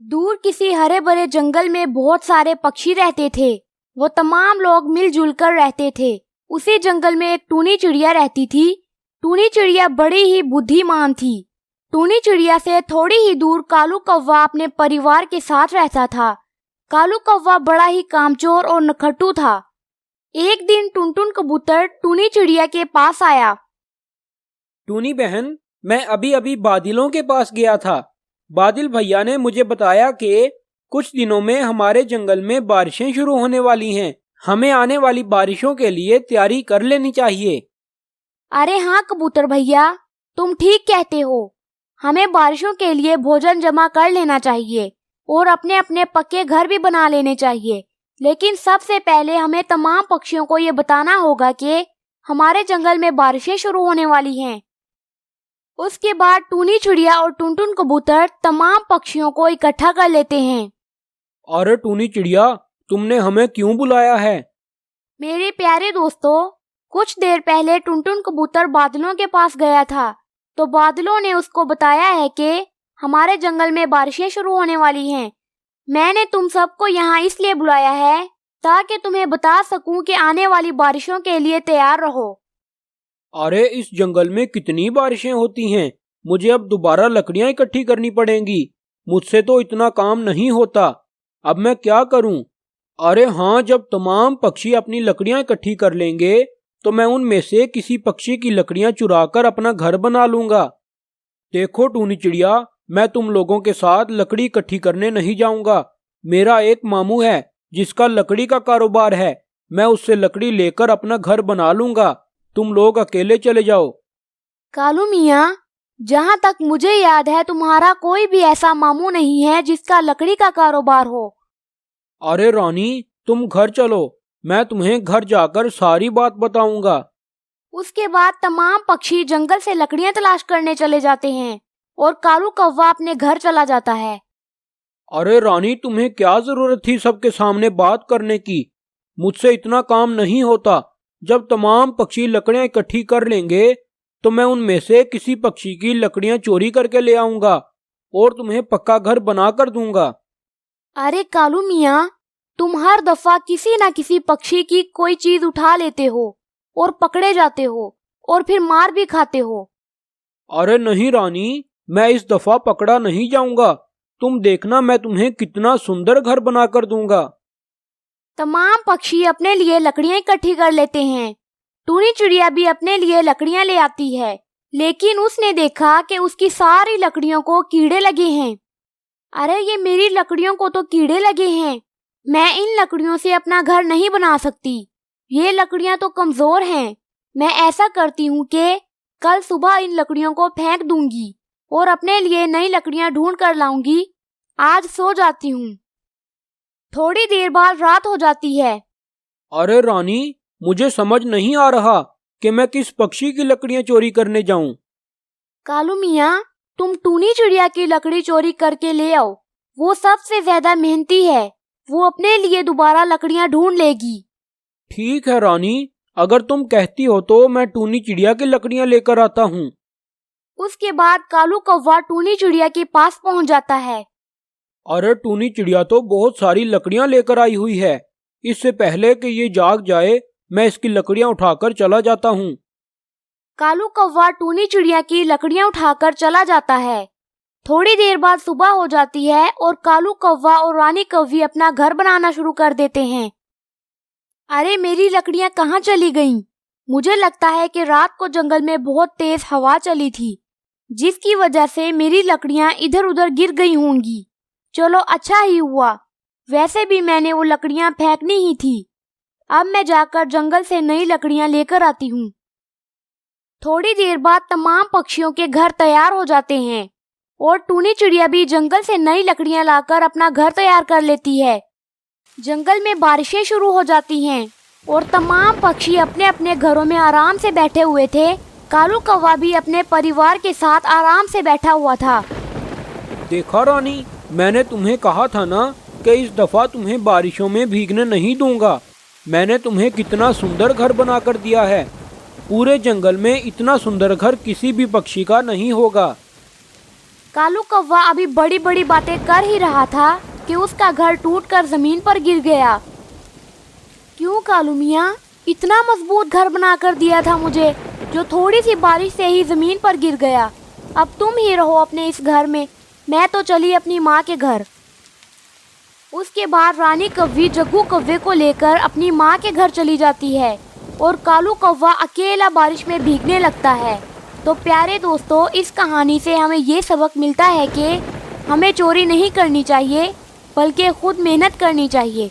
दूर किसी हरे भरे जंगल में बहुत सारे पक्षी रहते थे। वो तमाम लोग मिलजुल कर रहते थे। उसी जंगल में एक टूनी चिड़िया रहती थी। टूनी चिड़िया बड़ी ही बुद्धिमान थी। टूनी चिड़िया से थोड़ी ही दूर कालू कौवा अपने परिवार के साथ रहता था। कालू कौवा बड़ा ही कामचोर और नखट्टू था। एक दिन टुनटुन कबूतर टूनी चिड़िया के पास आया। टूनी बहन, मैं अभी अभी बादलों के पास गया था। बादल भैया ने मुझे बताया कि कुछ दिनों में हमारे जंगल में बारिशें शुरू होने वाली हैं। हमें आने वाली बारिशों के लिए तैयारी कर लेनी चाहिए। अरे हाँ कबूतर भैया, तुम ठीक कहते हो। हमें बारिशों के लिए भोजन जमा कर लेना चाहिए और अपने अपने पक्के घर भी बना लेने चाहिए। लेकिन सबसे पहले हमें तमाम पक्षियों को ये बताना होगा कि हमारे जंगल में बारिशें शुरू होने वाली हैं। उसके बाद टूनी चिड़िया और टुनटुन कबूतर तमाम पक्षियों को इकट्ठा कर लेते हैं। अरे टूनी चिड़िया, तुमने हमें क्यों बुलाया है? मेरे प्यारे दोस्तों, कुछ देर पहले टुनटुन कबूतर बादलों के पास गया था, तो बादलों ने उसको बताया है कि हमारे जंगल में बारिशें शुरू होने वाली हैं। मैंने तुम सबको यहाँ इसलिए बुलाया है ताकि तुम्हें बता सकूं कि आने वाली बारिशों के लिए तैयार रहो। अरे इस जंगल में कितनी बारिशें होती हैं। मुझे अब दोबारा लकड़ियां इकट्ठी करनी पड़ेंगी। मुझसे तो इतना काम नहीं होता। अब मैं क्या करूं? अरे हाँ, जब तमाम पक्षी अपनी लकड़ियां इकट्ठी कर लेंगे तो मैं उनमें से किसी पक्षी की लकड़ियां चुराकर अपना घर बना लूंगा। देखो टूनी चिड़िया, मैं तुम लोगों के साथ लकड़ी इकट्ठी करने नहीं जाऊंगा। मेरा एक मामू है जिसका लकड़ी का कारोबार है। मैं उससे लकड़ी लेकर अपना घर बना लूंगा। तुम लोग अकेले चले जाओ। कालू मियाँ, जहाँ तक मुझे याद है तुम्हारा कोई भी ऐसा मामू नहीं है जिसका लकड़ी का कारोबार हो। अरे रानी, तुम घर चलो, मैं तुम्हें घर जाकर सारी बात बताऊंगा। उसके बाद तमाम पक्षी जंगल से लकड़ियां तलाश करने चले जाते हैं और कालू कौवा अपने घर चला जाता है। अरे रानी, तुम्हें क्या जरूरत थी सबके सामने बात करने की? मुझसे इतना काम नहीं होता। जब तमाम पक्षी लकड़ियां इकट्ठी कर लेंगे तो मैं उनमें से किसी पक्षी की लकड़ियां चोरी करके ले आऊंगा और तुम्हें पक्का घर बना कर दूंगा। अरे कालू मियाँ, तुम हर दफा किसी न किसी पक्षी की कोई चीज उठा लेते हो और पकड़े जाते हो और फिर मार भी खाते हो। अरे नहीं रानी, मैं इस दफा पकड़ा नहीं जाऊंगा। तुम देखना, मैं तुम्हें कितना सुंदर घर बनाकर दूंगा। तमाम पक्षी अपने लिए लकड़ियां इकट्ठी कर लेते हैं। टूनी चिड़िया भी अपने लिए लकड़ियां ले आती है, लेकिन उसने देखा कि उसकी सारी लकड़ियों को कीड़े लगे हैं। अरे ये मेरी लकड़ियों को तो कीड़े लगे हैं। मैं इन लकड़ियों से अपना घर नहीं बना सकती। ये लकड़ियां तो कमजोर हैं। मैं ऐसा करती हूँ कि कल सुबह इन लकड़ियों को फेंक दूंगी और अपने लिए नई लकड़ियां ढूंढ कर लाऊंगी। आज सो जाती हूँ। थोड़ी देर बाद रात हो जाती है। अरे रानी, मुझे समझ नहीं आ रहा कि मैं किस पक्षी की लकड़ियां चोरी करने जाऊं। कालू मियाँ, तुम टूनी चिड़िया की लकड़ी चोरी करके ले आओ। वो सबसे ज्यादा मेहनती है। वो अपने लिए दोबारा लकड़ियां ढूंढ लेगी। ठीक है रानी, अगर तुम कहती हो तो मैं टूनी चिड़िया की लकड़ियां लेकर आता हूँ। उसके बाद कालू कौवा टूनी चिड़िया के पास पहुंच जाता है। अरे टूनी चिड़िया तो बहुत सारी लकड़ियां लेकर आई हुई है। इससे पहले कि ये जाग जाए, मैं इसकी लकड़ियां उठाकर चला जाता हूँ। कालू कौवा टूनी चिड़िया की लकड़ियां उठाकर चला जाता है। थोड़ी देर बाद सुबह हो जाती है और कालू कौवा और रानी कौवी अपना घर बनाना शुरू कर देते हैं। अरे मेरी लकड़ियां कहाँ चली गईं? मुझे लगता है कि रात को जंगल में बहुत तेज हवा चली थी, जिसकी वजह से मेरी लकड़ियां इधर उधर गिर गई होंगी। चलो अच्छा ही हुआ, वैसे भी मैंने वो लकड़ियां फेंकनी ही थी। अब मैं जाकर जंगल से नई लकड़ियां लेकर आती हूँ। थोड़ी देर बाद तमाम पक्षियों के घर तैयार हो जाते हैं और टूनी चिड़िया भी जंगल से नई लकड़ियां लाकर अपना घर तैयार कर लेती है। जंगल में बारिशें शुरू हो जाती हैं और तमाम पक्षी अपने अपने घरों में आराम से बैठे हुए थे। कालू कौवा भी अपने परिवार के साथ आराम से बैठा हुआ था। देखा रानी, मैंने तुम्हें कहा था ना कि इस दफा तुम्हें बारिशों में भीगने नहीं दूंगा। मैंने तुम्हें कितना सुंदर घर बनाकर दिया है। पूरे जंगल में इतना सुंदर घर किसी भी पक्षी का नहीं होगा। कालू कौवा अभी बड़ी बड़ी बातें कर ही रहा था कि उसका घर टूटकर जमीन पर गिर गया। क्यों कालू मियाँ, इतना मजबूत घर बना कर दिया था मुझे, जो थोड़ी सी बारिश से ही जमीन पर गिर गया। अब तुम ही रहो अपने इस घर में, मैं तो चली अपनी माँ के घर। उसके बाद रानी कौवी जग्गू कौवे को लेकर अपनी माँ के घर चली जाती है और कालू कौवा अकेला बारिश में भीगने लगता है। तो प्यारे दोस्तों, इस कहानी से हमें ये सबक मिलता है कि हमें चोरी नहीं करनी चाहिए, बल्कि खुद मेहनत करनी चाहिए।